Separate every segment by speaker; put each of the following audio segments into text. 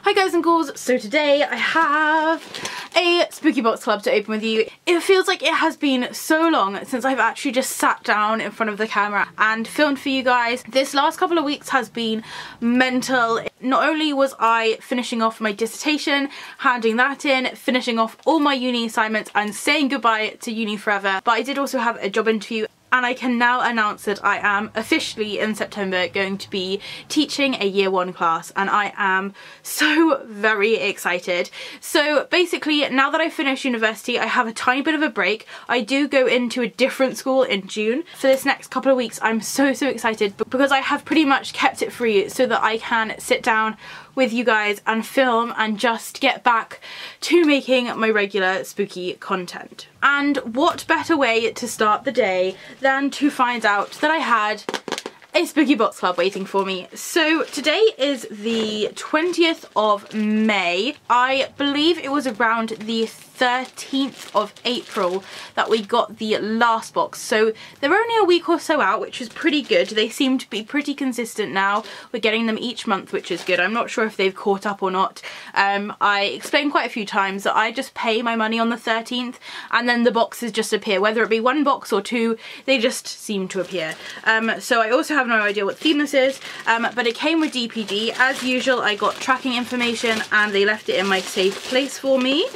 Speaker 1: Hi guys and ghouls, so today I have a spooky box club to open with you. It feels like it has been so long since I've actually just sat down in front of the camera and filmed for you guys. This last couple of weeks has been mental. Not only was I finishing off my dissertation, handing that in, finishing off all my uni assignments and saying goodbye to uni forever, but I did also have a job interview. And I can now announce that I am officially in September going to be teaching a year 1 class, and I am so very excited. So basically, now that I finished university, I have a tiny bit of a break. I do go into a different school in June. For this next couple of weeks, I'm so excited because I have pretty much kept it free so that I can sit down with you guys and film and just get back to making my regular spooky content. And what better way to start the day than to find out that I had a spooky box club waiting for me. So today is the 20th of May. I believe it was around the 13th of April that we got the last box, so they're only a week or so out, which is pretty good. They seem to be pretty consistent now. We're getting them each month, which is good. I'm not sure if they've caught up or not. I explained quite a few times that I just pay my money on the 13th and then the boxes just appear, whether it be 1 box or 2, they just seem to appear. So I also have no idea what theme this is, but it came with DPD. As usual, I got tracking information and they left it in my safe place for me.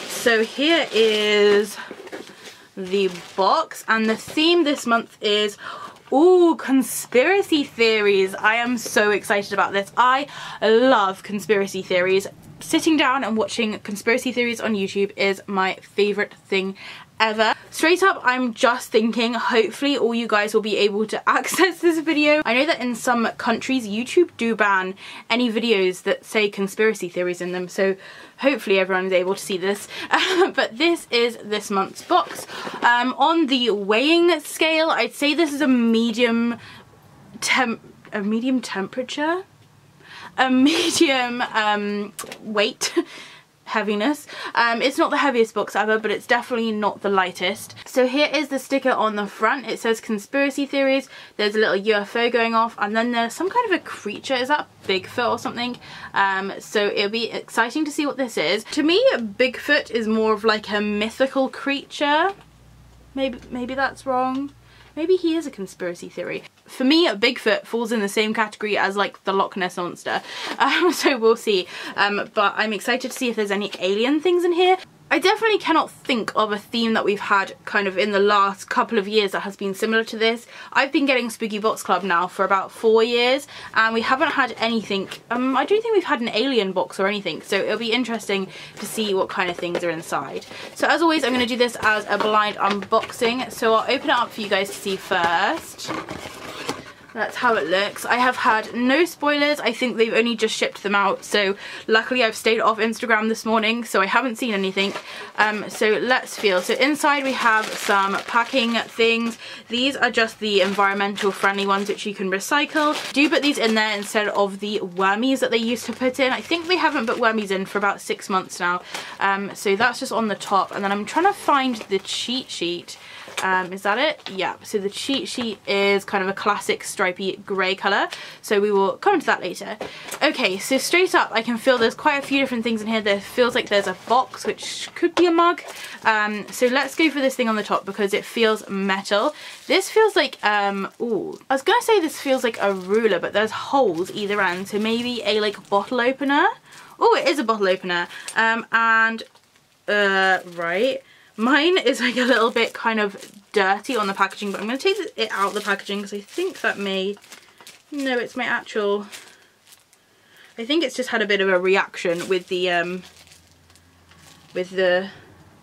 Speaker 1: So here is the box, and the theme this month is, ooh, conspiracy theories. I am so excited about this. I love conspiracy theories. Sitting down and watching conspiracy theories on YouTube is my favourite thing ever. Straight up, I'm just thinking hopefully all you guys will be able to access this video. I know that in some countries YouTube do ban any videos that say conspiracy theories in them, so hopefully everyone is able to see this. But this is this month's box. On the weighing scale, I'd say this is a medium temperature, a medium weight. Heaviness. It's not the heaviest box ever, but it's definitely not the lightest. So here is the sticker on the front. It says conspiracy theories. There's a little UFO going off, and then there's some kind of a creature. Is that Bigfoot or something? So it'll be exciting to see what this is. To me, Bigfoot is more of like a mythical creature. Maybe that's wrong. Maybe he is a conspiracy theory. For me, Bigfoot falls in the same category as like the Loch Ness monster. So we'll see. But I'm excited to see if there's any alien things in here. I definitely cannot think of a theme that we've had kind of in the last couple of years that has been similar to this. I've been getting Spooky Box Club now for about 4 years and we haven't had anything. I don't think we've had an alien box or anything, so it'll be interesting to see what kind of things are inside. So as always, I'm going to do this as a blind unboxing, so I'll open it up for you guys to see first. That's how it looks. I have had no spoilers. I think they've only just shipped them out, so luckily I've stayed off Instagram this morning, so I haven't seen anything. So let's feel. So inside we have some packing things. These are just the environmental friendly ones which you can recycle. Do put these in there instead of the wormies that they used to put in. I think they haven't put wormies in for about 6 months now. So that's just on the top, and then I'm trying to find the cheat sheet. Is that it? Yeah, so the cheat sheet is kind of a classic stripy grey colour, so we will come to that later. Okay, so straight up I can feel there's quite a few different things in here. There feels like there's a box, which could be a mug. So let's go for this thing on the top because it feels metal. This feels like, ooh, I was gonna say this feels like a ruler, but there's holes either end, so maybe a like bottle opener. Oh, it is a bottle opener. Right. Mine is like a little bit kind of dirty on the packaging, but I'm going to take it out of the packaging because I think that may... No, it's my actual... I think it's just had a bit of a reaction with the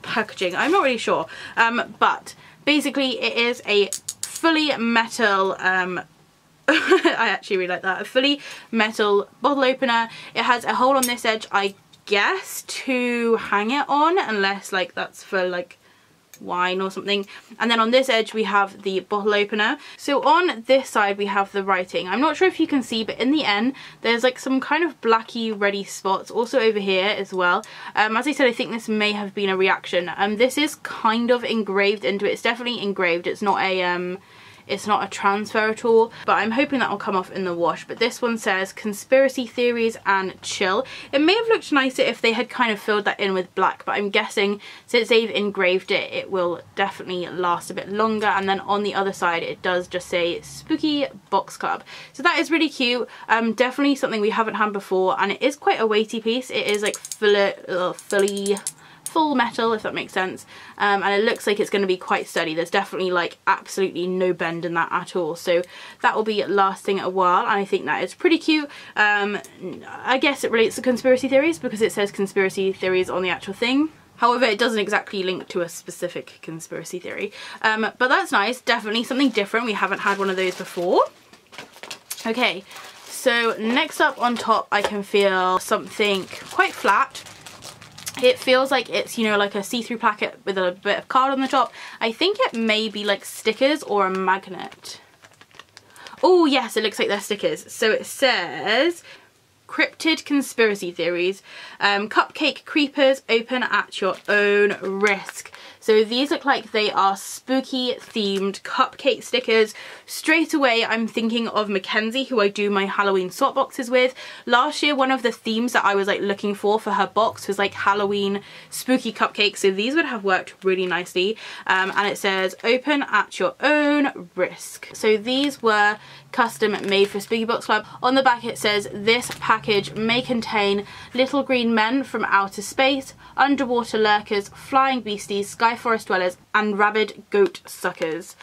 Speaker 1: packaging. I'm not really sure. But basically it is a fully metal... I actually really like that. A fully metal bottle opener. It has a hole on this edge, I guess, to hang it on, unless like that's for like wine or something. And then on this edge we have the bottle opener. So on this side we have the writing. I'm not sure if you can see, but in the end there's like some kind of blacky reddy spots also over here as well. As I said, I think this may have been a reaction. This is kind of engraved into it. It's definitely engraved. It's not a It's not a transfer at all, but I'm hoping that will come off in the wash. But this one says conspiracy theories and chill. It may have looked nicer if they had kind of filled that in with black, but I'm guessing since they've engraved it, it will definitely last a bit longer. And then on the other side, it does just say Spooky Box Club. So that is really cute. Definitely something we haven't had before, and it is quite a weighty piece. It is like full metal, if that makes sense, and it looks like it's going to be quite sturdy. There's definitely like absolutely no bend in that at all, so that will be lasting a while, and I think that is pretty cute. I guess it relates to conspiracy theories because it says conspiracy theories on the actual thing. However, it doesn't exactly link to a specific conspiracy theory, but that's nice. Definitely something different. We haven't had one of those before. Okay, so next up on top, I can feel something quite flat. It feels like it's, you know, like a see-through placket with a bit of card on the top. I think it may be like stickers or a magnet. Oh yes, it looks like they're stickers. So it says cryptid conspiracy theories, cupcake creepers, open at your own risk. So these look like they are spooky themed cupcake stickers. Straight away I'm thinking of Mackenzie, who I do my Halloween swap boxes with. Last year one of the themes that I was like looking for her box was like Halloween spooky cupcakes, so these would have worked really nicely. And it says open at your own risk. So these were custom made for Spooky Box Club. On the back it says this package may contain little green men from outer space, underwater lurkers, flying beasties, sky forest dwellers and rabid goat suckers.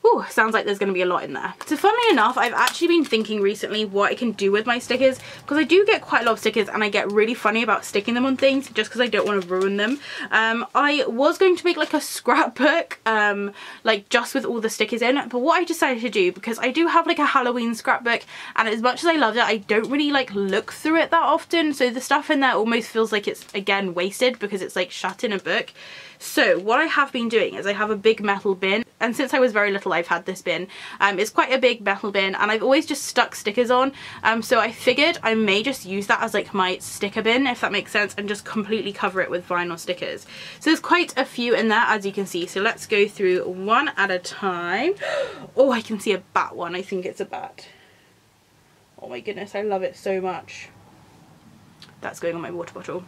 Speaker 1: Ooh, sounds like there's going to be a lot in there. So funnily enough, I've actually been thinking recently what I can do with my stickers, because I do get quite a lot of stickers and I get really funny about sticking them on things just because I don't want to ruin them. I was going to make like a scrapbook, like just with all the stickers in, but what I decided to do, because I do have like a Halloween scrapbook, and as much as I loved it, I don't really like look through it that often, so the stuff in there almost feels like it's again wasted because it's like shut in a book. So what I have been doing is I have a big metal bin, and since I was very little I've had this bin. It's quite a big metal bin and I've always just stuck stickers on, so I figured I may just use that as like my sticker bin, if that makes sense, and just completely cover it with vinyl stickers. So there's quite a few in there, as you can see, so let's go through one at a time. Oh, I can see a bat one. I think it's a bat. Oh my goodness, I love it so much. That's going on my water bottle.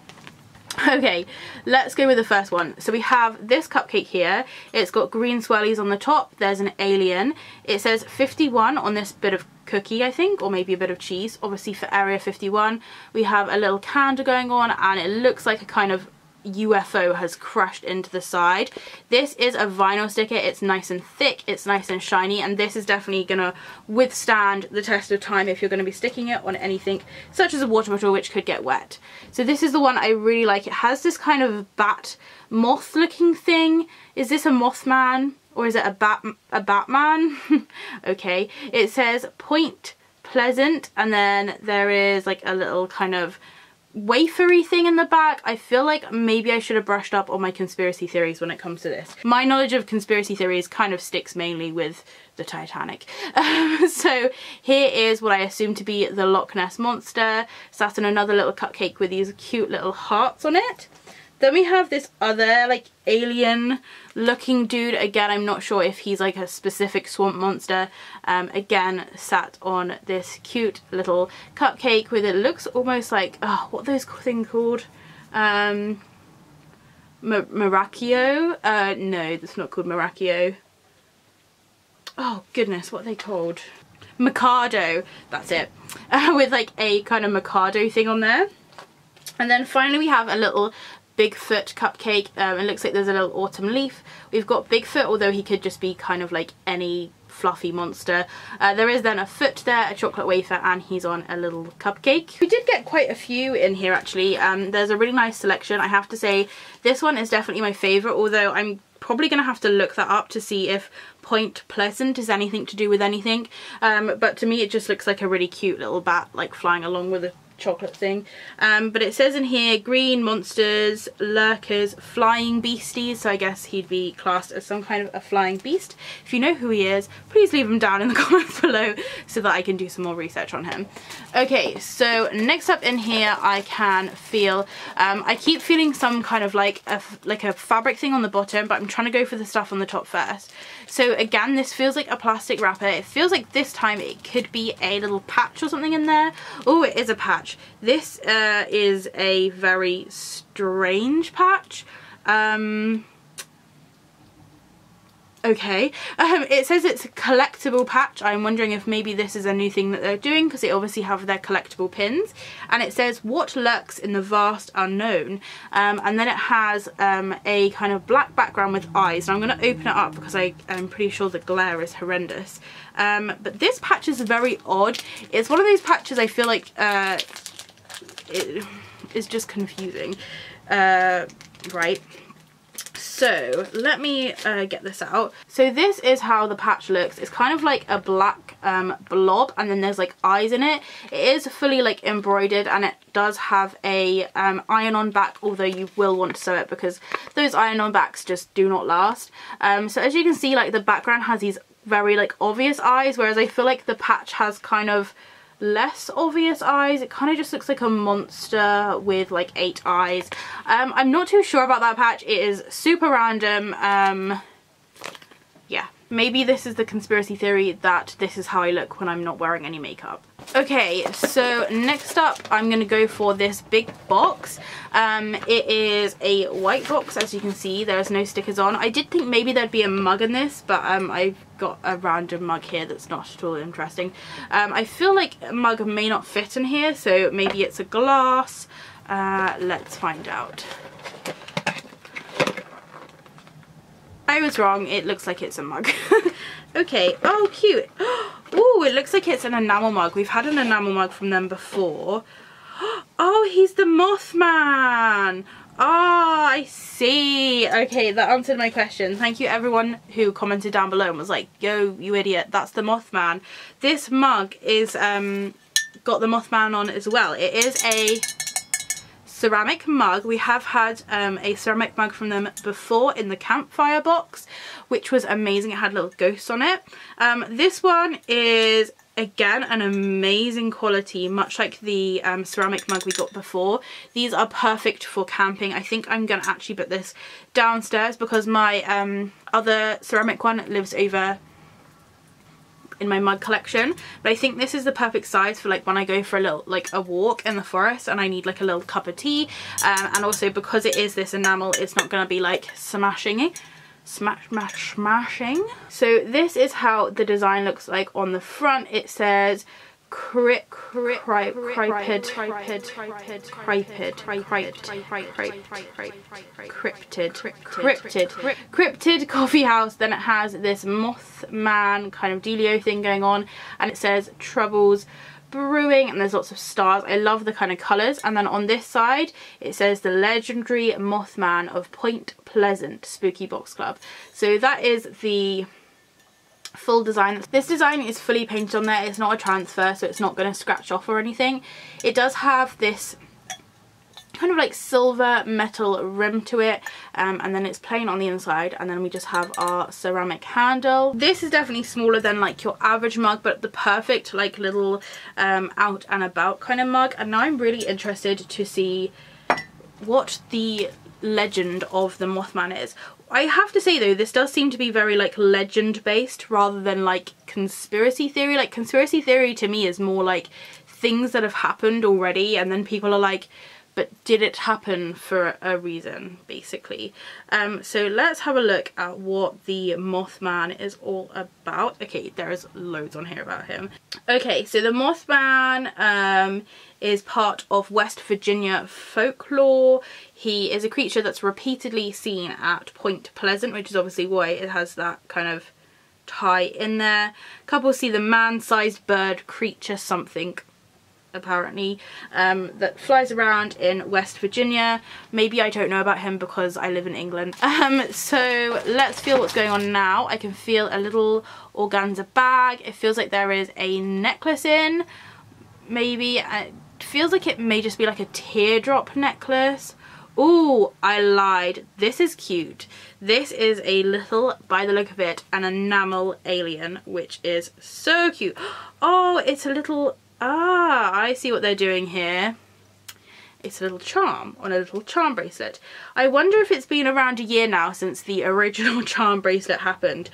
Speaker 1: Okay, let's go with the first one. So we have this cupcake here. It's got green swirlies on the top. There's an alien. It says 51 on this bit of cookie, I think, or maybe a bit of cheese, obviously for Area 51. We have a little candle going on, and it looks like a kind of UFO has crashed into the side. This is a vinyl sticker. It's nice and thick, it's nice and shiny, and this is definitely gonna withstand the test of time if you're going to be sticking it on anything such as a water bottle, which could get wet. So this is the one I really like. It has this kind of bat moth looking thing. Is this a Mothman or is it a Batman? Okay, it says Point Pleasant, and then there is like a little kind of wafery thing in the back. I feel like maybe I should have brushed up on my conspiracy theories when it comes to this. My knowledge of conspiracy theories kind of sticks mainly with the Titanic. So here is what I assume to be the Loch Ness monster. So that's another little cupcake with these cute little hearts on it. Then we have this other like alien looking dude. Again, I'm not sure if he's like a specific swamp monster. Again, sat on this cute little cupcake with, it looks almost like, oh, what are those things called? Maracchio? No, that's not called Maracchio. Oh goodness, what are they called? Mikado, that's it. With like a kind of Mikado thing on there. And then finally we have a little Bigfoot cupcake. It looks like there's a little autumn leaf. We've got Bigfoot, although he could just be kind of like any fluffy monster. There is then a foot there, a chocolate wafer, and he's on a little cupcake. We did get quite a few in here actually. There's a really nice selection. I have to say this one is definitely my favourite, although I'm probably going to have to look that up to see if Point Pleasant is anything to do with anything. But to me it just looks like a really cute little bat like flying along with a chocolate thing. But it says in here, green monsters, lurkers, flying beasties. So I guess he'd be classed as some kind of a flying beast. If you know who he is, please leave him down in the comments below so that I can do some more research on him. Okay, so next up in here, I can feel, I keep feeling some kind of like a fabric thing on the bottom, but I'm trying to go for the stuff on the top first. So again, this feels like a plastic wrapper. It feels like this time it could be a little patch or something in there. Oh, it is a patch. This is a very strange patch. Okay, it says it's a collectible patch. I'm wondering if maybe this is a new thing that they're doing, because they obviously have their collectible pins. And it says, what lurks in the vast unknown? And then it has a kind of black background with eyes. And I'm going to open it up because I'm pretty sure the glare is horrendous. But this patch is very odd. It's one of those patches I feel like it is just confusing. Right. So let me get this out. So this is how the patch looks. It's kind of like a black blob, and then there's like eyes in it. It is fully like embroidered, and it does have a iron-on back, although you will want to sew it because those iron-on backs just do not last. So as you can see, like the background has these very like obvious eyes, whereas I feel like the patch has kind of less obvious eyes. It kind of just looks like a monster with like 8 eyes. I'm not too sure about that patch. It is super random. Yeah, maybe this is the conspiracy theory that this is how I look when I'm not wearing any makeup. Okay, so next up I'm going to go for this big box. It is a white box, as you can see. There's no stickers on. I did think maybe there'd be a mug in this, but I've got a random mug here that's not at all interesting. I feel like a mug may not fit in here, so maybe it's a glass. Let's find out. I was wrong, it looks like it's a mug. Okay, oh cute. Oh, it looks like it's an enamel mug. We've had an enamel mug from them before. Oh, he's the Mothman. Oh, I see. Okay, that answered my question. Thank you everyone who commented down below and was like, yo, you idiot, that's the Mothman. This mug is got the Mothman on as well. It is a ceramic mug. We have had a ceramic mug from them before in the campfire box, which was amazing. It had little ghosts on it. This one is again an amazing quality, much like the ceramic mug we got before. These are perfect for camping. I think I'm gonna actually put this downstairs because my other ceramic one lives over in my mug collection, but I think this is the perfect size for like when I go for a little like a walk in the forest and I need like a little cup of tea, and also because it is this enamel, it's not going to be like smashing. So this is how the design looks like on the front. It says cryptid coffee house. Then it has this Mothman kind of dealio thing going on, and it says troubles brewing, and there's lots of stars. I love the kind of colours. And then on this side it says the legendary Mothman of Point Pleasant Spooky Box Club. So that is the full design. This design is fully painted on there. It's not a transfer, so it's not going to scratch off or anything. It does have this kind of like silver metal rim to it, and then it's plain on the inside, and then we just have our ceramic handle. This is definitely smaller than like your average mug, but the perfect like little out and about kind of mug. And now I'm really interested to see what the legend of the Mothman is. I have to say though, this does seem to be very like legend based rather than like conspiracy theory. Like conspiracy theory to me is more like things that have happened already, and then people are like, but did it happen for a reason, basically. So let's have a look at what the Mothman is all about. Okay, there's loads on here about him. Okay, so the Mothman is part of West Virginia folklore. He is a creature that's repeatedly seen at Point Pleasant, which is obviously why it has that kind of tie in there. Couples see the man-sized bird creature something, apparently, that flies around in West Virginia. Maybe I don't know about him because I live in England. So let's feel what's going on now. I can feel a little organza bag. It feels like there is a necklace in. Maybe feels like it may just be like a teardrop necklace. Ooh, I lied. This is cute. This is a little, by the look of it, an enamel alien, which is so cute. Oh, it's a little, I see what they're doing here. It's a little charm on a little charm bracelet. I wonder if it's been around a year now since the original charm bracelet happened.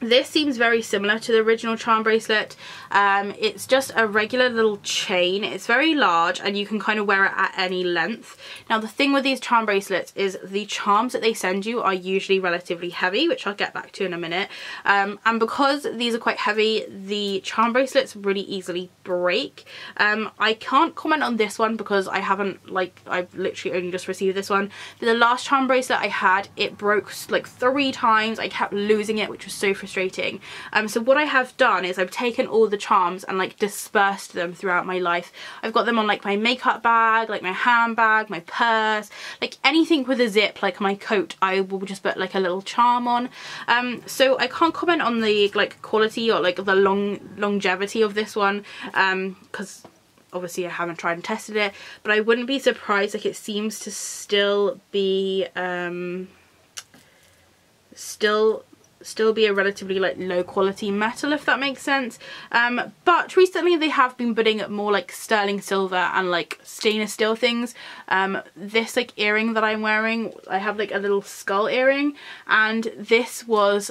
Speaker 1: This seems very similar to the original charm bracelet. It's just a regular little chain. It's very large and you can kind of wear it at any length. Now the thing with these charm bracelets is the charms that they send you are usually relatively heavy, which I'll get back to in a minute. And because these are quite heavy, the charm bracelets really easily break. I can't comment on this one because I haven't, like, I've literally only just received this one. But the last charm bracelet I had, it broke like 3 times. I kept losing it, which was so frustrating. So what I have done is I've taken all the charms and like dispersed them throughout my life. I've got them on like my makeup bag, like my handbag, my purse, like anything with a zip, like my coat, I will just put like a little charm on. So I can't comment on the like quality or like the longevity of this one because obviously I haven't tried and tested it, but I wouldn't be surprised. Like it seems to still be still be a relatively like low quality metal, if that makes sense. But recently they have been putting more like sterling silver and like stainless steel things. This like earring that I'm wearing, I have like a little skull earring, and this was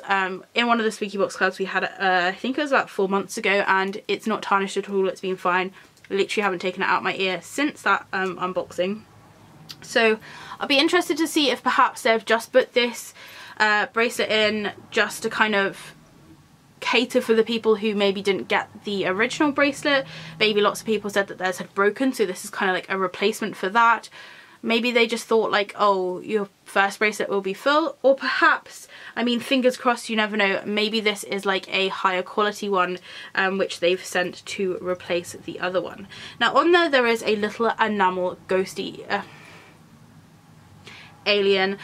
Speaker 1: in one of the spooky box clubs we had, I think it was about 4 months ago, and it's not tarnished at all. It's been fine. Literally haven't taken it out my ear since that unboxing. So I'll be interested to see if perhaps they've just put this bracelet in just to kind of cater for the people who maybe didn't get the original bracelet. Maybe lots of people said that theirs had broken, so this is kind of like a replacement for that. Maybe they just thought like, oh, your first bracelet will be full, or perhaps, I mean, fingers crossed, you never know, maybe this is like a higher quality one which they've sent to replace the other one. Now on there is a little enamel ghosty alien.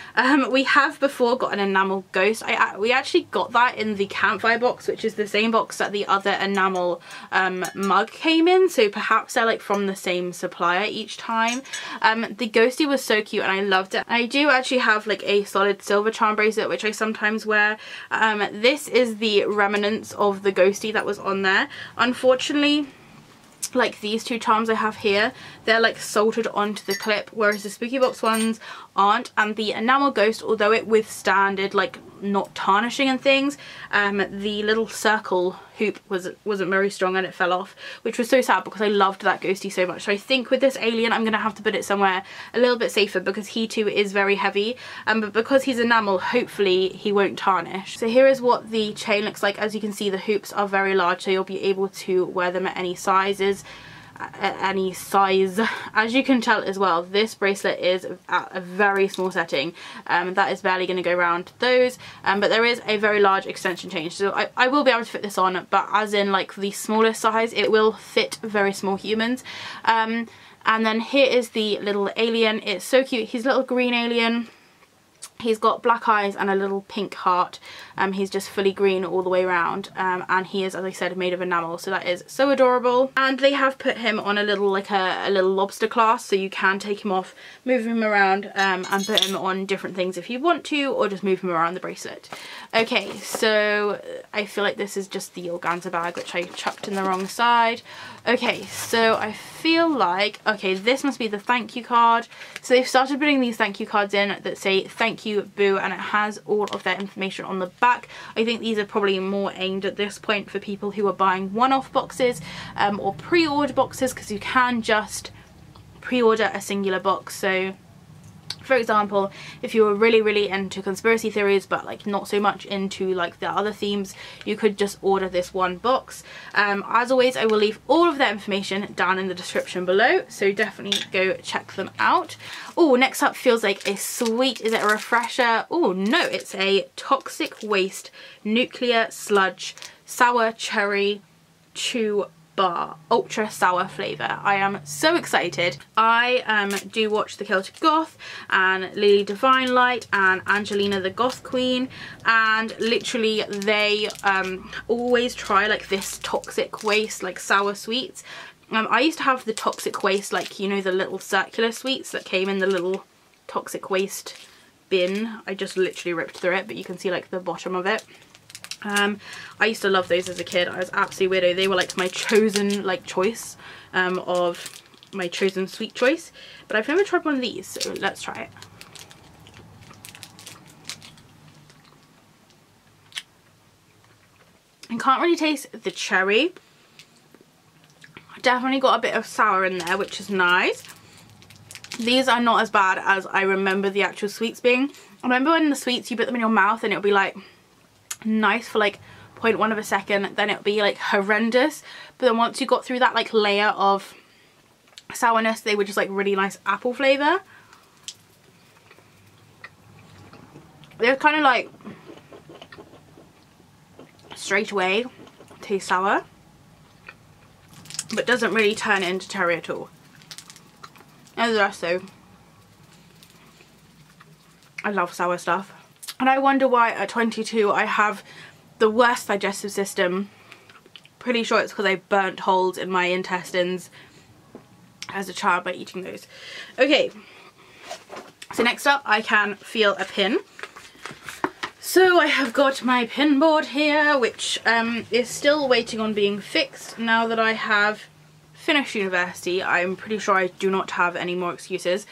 Speaker 1: We have before got an enamel ghost. We actually got that in the campfire box, which is the same box that the other enamel mug came in, so perhaps they're like from the same supplier each time. The ghosty was so cute and I loved it. I do actually have like a solid silver charm bracelet which I sometimes wear. This is the remnants of the ghosty that was on there. Unfortunately, like these 2 charms I have here, they're like soldered onto the clip, whereas the spooky box ones aren't. And the enamel ghost, although it withstanded like not tarnishing and things, the little circle hoop wasn't very strong and it fell off, which was so sad because I loved that ghosty so much. So I think with this alien I'm gonna have to put it somewhere a little bit safer because he too is very heavy, but because he's enamel, hopefully he won't tarnish. So here is what the chain looks like. As you can see, the hoops are very large, so you'll be able to wear them at any sizes. Any size. As you can tell as well, this bracelet is at a very small setting. That is barely going to go around those, but there is a very large extension chain, so I will be able to fit this on, but as in like the smallest size, it will fit very small humans. And then here is the little alien. It's so cute. He's a little green alien. He's got black eyes and a little pink heart. He's just fully green all the way around, and he is, as I said, made of enamel, so that is so adorable. And they have put him on a little like a little lobster clasp, so you can take him off, move him around, and put him on different things if you want to, or just move him around the bracelet. Okay, so I feel like this is just the organza bag, which I chucked in the wrong side. Okay, so I feel like, okay, this must be the thank you card. So they've started putting these thank you cards in that say thank you boo, and it has all of their information on the back. I think these are probably more aimed at this point for people who are buying one-off boxes or pre-order boxes, because you can just pre-order a singular box. So for example, if you were really into conspiracy theories but like not so much into like the other themes, you could just order this one box. As always, I will leave all of that information down in the description below, so definitely go check them out. Oh, next up feels like a sweet, is it a refresher? Oh no, it's a toxic waste nuclear sludge sour cherry chew bar, ultra sour flavour. I am so excited. I do watch the Celtic Goth and Lily Divine Light and Angelina the Goth Queen, and literally they always try like this toxic waste, like sour sweets. I used to have the toxic waste, like, you know, the little circular sweets that came in the little toxic waste bin. I just literally ripped through it, but you can see like the bottom of it. I used to love those as a kid. I was absolutely weirdo. They were like my chosen like choice of my chosen sweet choice, but I've never tried one of these, so let's try it. I can't really taste the cherry. Definitely got a bit of sour in there, which is nice. These are not as bad as I remember the actual sweets being. I remember when the sweets, you put them in your mouth and it'll be like nice for like 0.1 of a second, then it'll be like horrendous, but then once you got through that like layer of sourness, they were just like really nice apple flavour. They're kind of like straight away taste sour, but doesn't really turn it into cherry at all. And the rest though, I love sour stuff. And I wonder why at 22 I have the worst digestive system. Pretty sure it's because I burnt holes in my intestines as a child by eating those. Okay, so next up I can feel a pin. So I have got my pin board here, which is still waiting on being fixed now that I have finished university. I'm pretty sure I do not have any more excuses.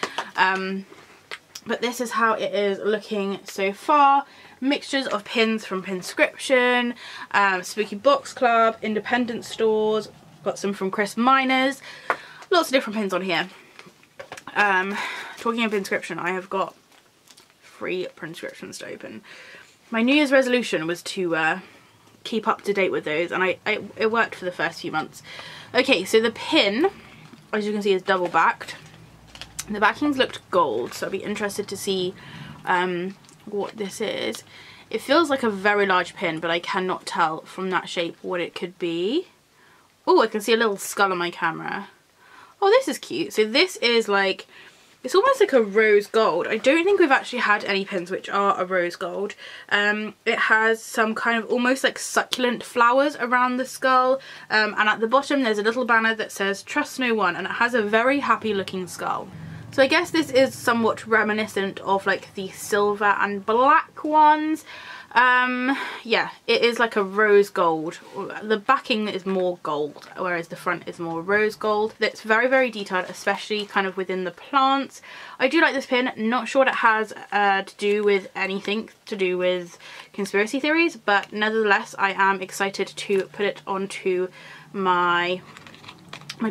Speaker 1: But this is how it is looking so far. Mixtures of pins from Pinscription, Spooky Box Club, independent stores, got some from Chris Miners, lots of different pins on here. Talking of Pinscription, I have got 3 Pinscriptions to open. My New Year's resolution was to keep up to date with those, and it worked for the first few months. Okay, so the pin, as you can see, is double backed. The backings looked gold, so I'd be interested to see what this is. It feels like a very large pin, but I cannot tell from that shape what it could be. Oh, I can see a little skull on my camera. Oh, this is cute. So this is like, it's almost like a rose gold. I don't think we've actually had any pins which are a rose gold. It has some kind of almost like succulent flowers around the skull. And at the bottom there's a little banner that says "Trust No One," and it has a very happy looking skull. So I guess this is somewhat reminiscent of like the silver and black ones. Yeah, it is like a rose gold. The backing is more gold, whereas the front is more rose gold. It's very, very detailed, especially kind of within the plants. I do like this pin. Not sure what it has to do with anything to do with conspiracy theories, but nevertheless I am excited to put it onto my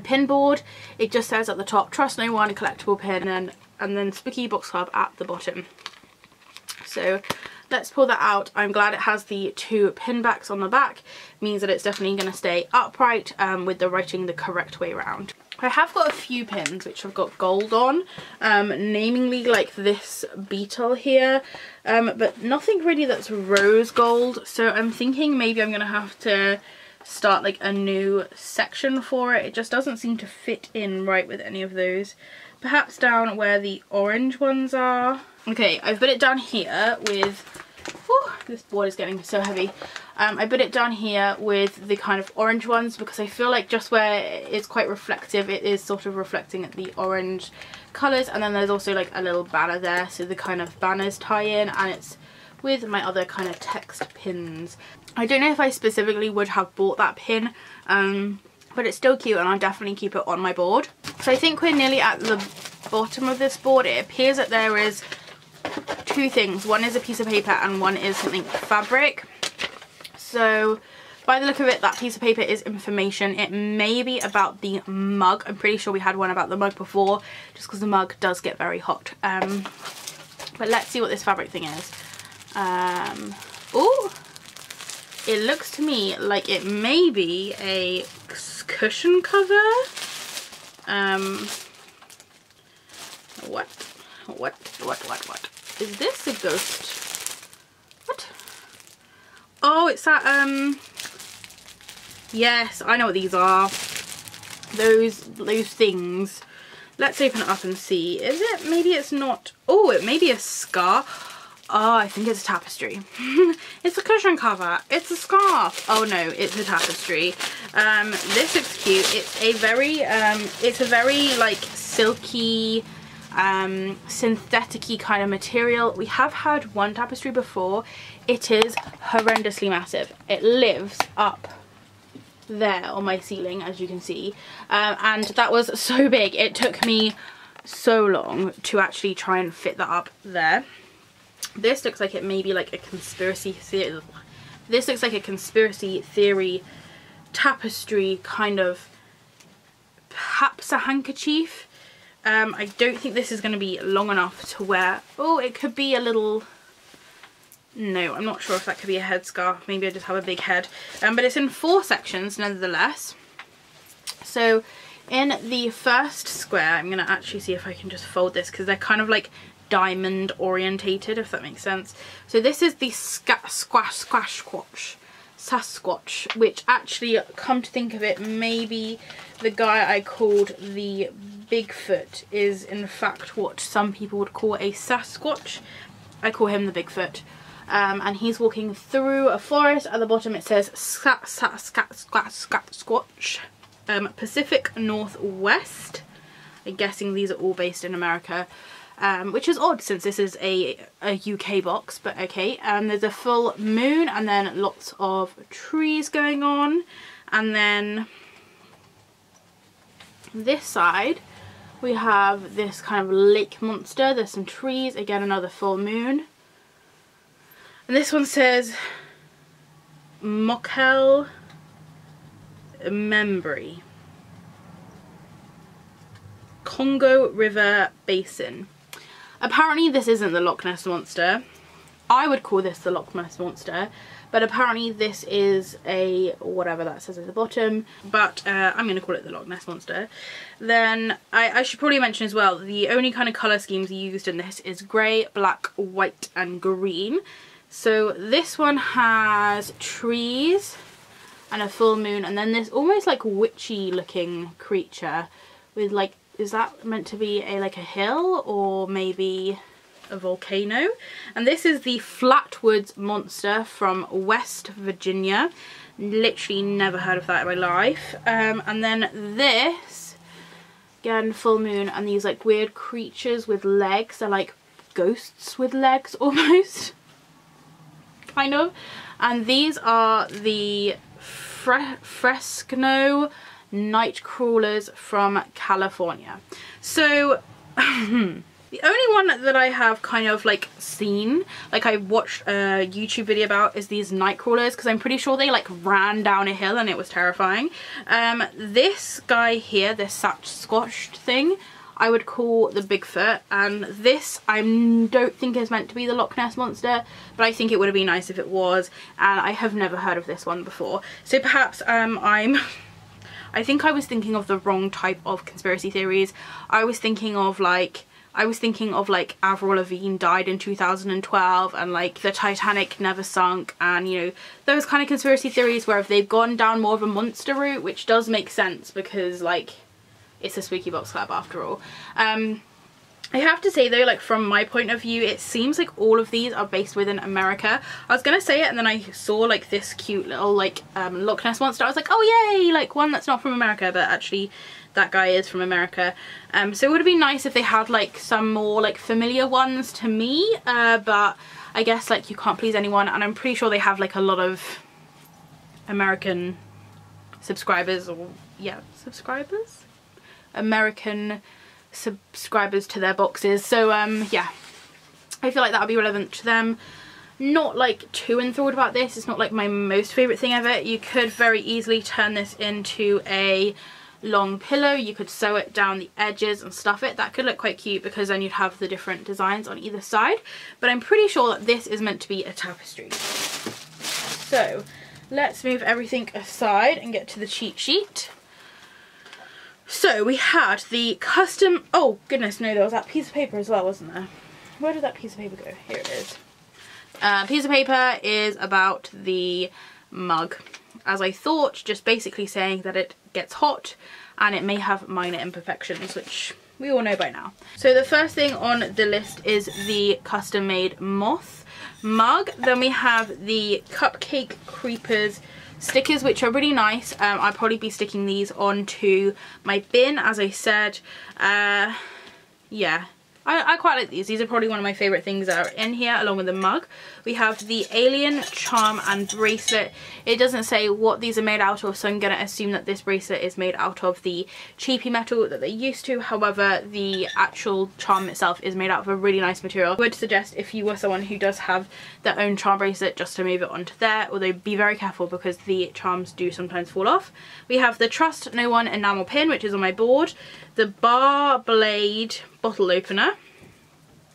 Speaker 1: pin board. It just says at the top, "Trust No One," collectible pin, and then Spooky Box Club at the bottom. So let's pull that out. I'm glad it has the 2 pin backs on the back. It means that it's definitely going to stay upright with the writing the correct way around. I have got a few pins which have got gold on, namely like this beetle here, but nothing really that's rose gold. So I'm thinking maybe I'm going to have to start like a new section for it. It just doesn't seem to fit in right with any of those. Perhaps down where the orange ones are. Okay, I've put it down here with, whew, this board is getting so heavy. I put it down here with the kind of orange ones because I feel like just where it's quite reflective, it is sort of reflecting the orange colours. And then there's also like a little banner there, so the kind of banners tie in, and it's with my other kind of text pins. I don't know if I specifically would have bought that pin, but it's still cute and I'll definitely keep it on my board. So I think we're nearly at the bottom of this board. It appears that there is 2 things. One is a piece of paper and one is something fabric. So by the look of it, that piece of paper is information. It may be about the mug. I'm pretty sure we had one about the mug before, just because the mug does get very hot. But let's see what this fabric thing is. Oh, it looks to me like it may be a cushion cover. What? Is this a ghost? What? Oh, it's that, yes, I know what these are. Those things. Let's open it up and see. Is it? Maybe it's not. Oh, it may be a scar. Oh, I think it's a tapestry. It's a cushion cover. It's a scarf. Oh no, it's a tapestry. This looks cute. It's a very like silky, synthetic-y kind of material. We have had one tapestry before. It is horrendously massive. It lives up there on my ceiling, as you can see, and that was so big. It took me so long to actually try and fit that up there. This looks like it may be like a conspiracy theory. This looks like a conspiracy theory tapestry, kind of, perhaps a handkerchief. I don't think this is going to be long enough to wear. Oh, it could be a little, no, I'm not sure if that could be a headscarf. Maybe I just have a big head. But it's in 4 sections nevertheless. So in the first square, I'm going to actually see if I can just fold this, because they're kind of like diamond orientated, if that makes sense. So this is the Sasquatch, which actually, come to think of it, maybe the guy I called the Bigfoot is in fact what some people would call a Sasquatch. I call him the Bigfoot. And he's walking through a forest. At the bottom it says Sasquatch, Pacific Northwest. I'm guessing these are all based in America. Which is odd since this is a UK box, but okay. There's a full moon and then lots of trees going on. And then this side we have this kind of lake monster. There's some trees, again another full moon. And this one says Mokel Membry, Congo River Basin. Apparently this isn't the Loch Ness Monster. I would call this the Loch Ness Monster, but apparently this is a whatever that says at the bottom, but I'm going to call it the Loch Ness Monster. Then I should probably mention as well, the only kind of colour schemes used in this is grey, black, white and green. So this one has trees and a full moon, and then this almost like witchy looking creature with like, is that meant to be like a hill or maybe a volcano? And this is the Flatwoods monster from West Virginia. Literally never heard of that in my life. And then this, again full moon, and these like weird creatures with legs. They're like ghosts with legs almost. Kind of. And these are the Fresno night crawlers from California. So the only one that I have kind of like seen, like I watched a YouTube video about, is these night crawlers, because I'm pretty sure they like ran down a hill and it was terrifying. This guy here, this Sasquatch thing, I would call the Bigfoot, and this I don't think is meant to be the Loch Ness Monster, but I think it would have been nice if it was, and I have never heard of this one before. So perhaps I think I was thinking of the wrong type of conspiracy theories. I was thinking of like Avril Lavigne died in 2012 and like the Titanic never sunk, and you know, those kind of conspiracy theories where if they've gone down more of a monster route, which does make sense because like it's a spooky box club after all. I have to say though, like from my point of view, it seems like all of these are based within America. I was gonna say it and then I saw like this cute little like Loch Ness Monster. I was like, oh yay, like one that's not from America, but actually that guy is from America. So it would have been nice if they had like some more like familiar ones to me, but I guess like you can't please anyone, and I'm pretty sure they have like a lot of American subscribers, or yeah, American subscribers to their boxes. So yeah, I feel like that would be relevant to them. Not like too enthralled about this. It's not like my most favourite thing ever. You could very easily turn this into a long pillow. You could sew it down the edges and stuff it. That could look quite cute because then you'd have the different designs on either side. But I'm pretty sure that this is meant to be a tapestry. So let's move everything aside and get to the cheat sheet. So we had the custom, oh goodness no, there was that piece of paper as well, wasn't there? Where did that piece of paper go? Here it is. Piece of paper is about the mug, as I thought, just basically saying that it gets hot and it may have minor imperfections, which we all know by now. So the first thing on the list is the custom made moth. mug. Then we have the Cupcake Creepers stickers, which are really nice. I'll probably be sticking these onto my bin, as I said. Yeah, I quite like these. These are probably one of my favourite things that are in here, along with the mug. We have the alien charm and bracelet. It doesn't say what these are made out of, so I'm going to assume that this bracelet is made out of the cheapy metal that they used to. However, the actual charm itself is made out of a really nice material. I would suggest, if you were someone who does have their own charm bracelet, just to move it onto there, although be very careful because the charms do sometimes fall off. We have the Trust No One enamel pin, which is on my board. The Bar Blade bottle opener,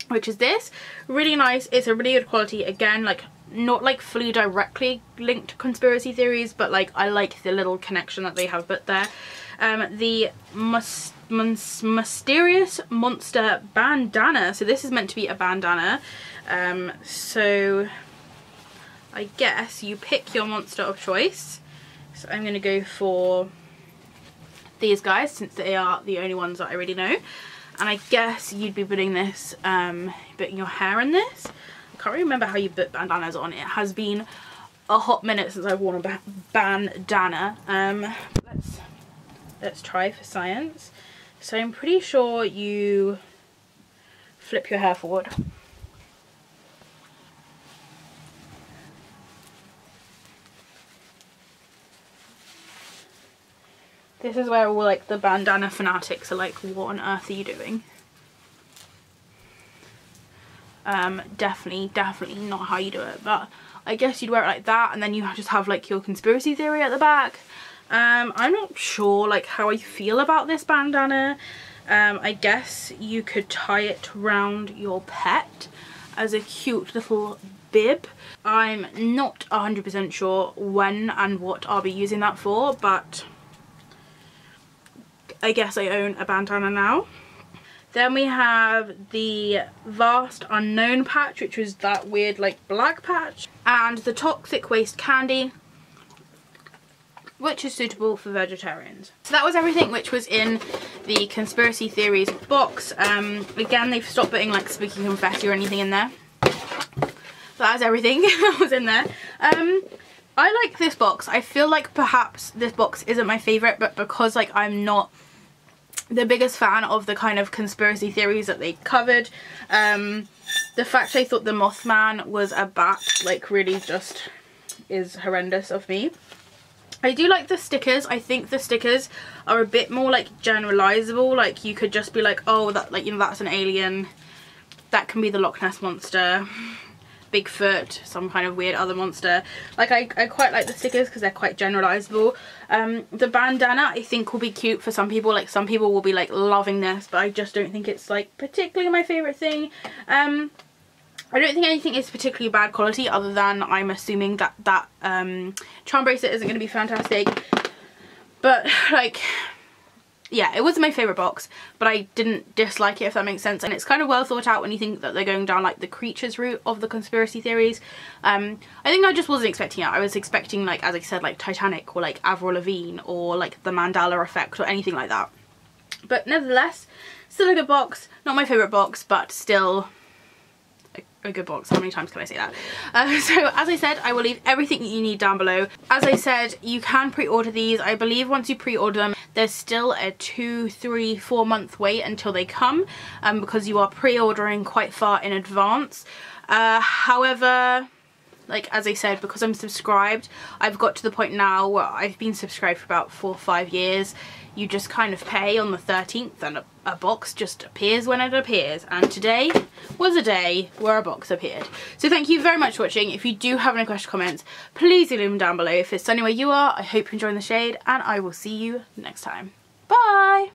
Speaker 1: which is this. Really nice. It's a really good quality. Again, like, not like fully directly linked to conspiracy theories, but like I like the little connection that they have put there. The Mysterious Monster bandana. So this is meant to be a bandana. So I guess you pick your monster of choice. So I'm going to go for these guys, since they are the only ones that I really know. And I guess you'd be putting this, putting your hair in this. I can't really remember how you put bandanas on. It has been a hot minute since I've worn a bandana. Let's try for science. So I'm pretty sure you flip your hair forward. This is where all like the bandana fanatics are like, what on earth are you doing? Definitely not how you do it, but I guess you'd wear it like that, and then you just have like your conspiracy theory at the back. I'm not sure like how I feel about this bandana. I guess you could tie it around your pet as a cute little bib. I'm not 100% sure when and what I'll be using that for, but I guess I own a bandana now. Then we have the Vast Unknown patch, which was that weird like black patch, and the Toxic Waste candy, which is suitable for vegetarians. So that was everything which was in the conspiracy theories box. Again, they've stopped putting like spooky confetti or anything in there. So that's everything that was in there. I like this box. I feel like perhaps this box isn't my favourite, but because like I'm not the biggest fan of the kind of conspiracy theories that they covered, the fact I thought the Mothman was a bat like really just is horrendous of me. I do like the stickers. I think the stickers are a bit more like generalizable. Like you could just be like, oh, that, like, you know, that's an alien, that can be the Loch Ness monster, Bigfoot, some kind of weird other monster. Like I quite like the stickers because they're quite generalizable. The bandana I think will be cute for some people. Like some people will be like loving this, but I just don't think it's like particularly my favorite thing. I don't think anything is particularly bad quality, other than I'm assuming that that charm bracelet isn't going to be fantastic. But like, yeah, it wasn't my favourite box, but I didn't dislike it, if that makes sense. And it's kind of well thought out when you think that they're going down like the creatures route of the conspiracy theories. I think I just wasn't expecting it. I was expecting, like, as I said, like Titanic or like Avril Lavigne or like the Mandela effect or anything like that. But nevertheless, still a good box. Not my favourite box, but still a good box. How many times can I say that? So as I said, I will leave everything that you need down below. As I said, you can pre-order these. I believe once you pre-order them, there's still a 2, 3, 4 month wait until they come, because you are pre-ordering quite far in advance. However, like as I said, because I'm subscribed, I've got to the point now where I've been subscribed for about 4 or 5 years. You just kind of pay on the 13th and a box just appears when it appears, and today was a day where a box appeared. So thank you very much for watching. If you do have any questions or comments, please leave them down below. If it's sunny where you are, I hope you're enjoying the shade, and I will see you next time. Bye!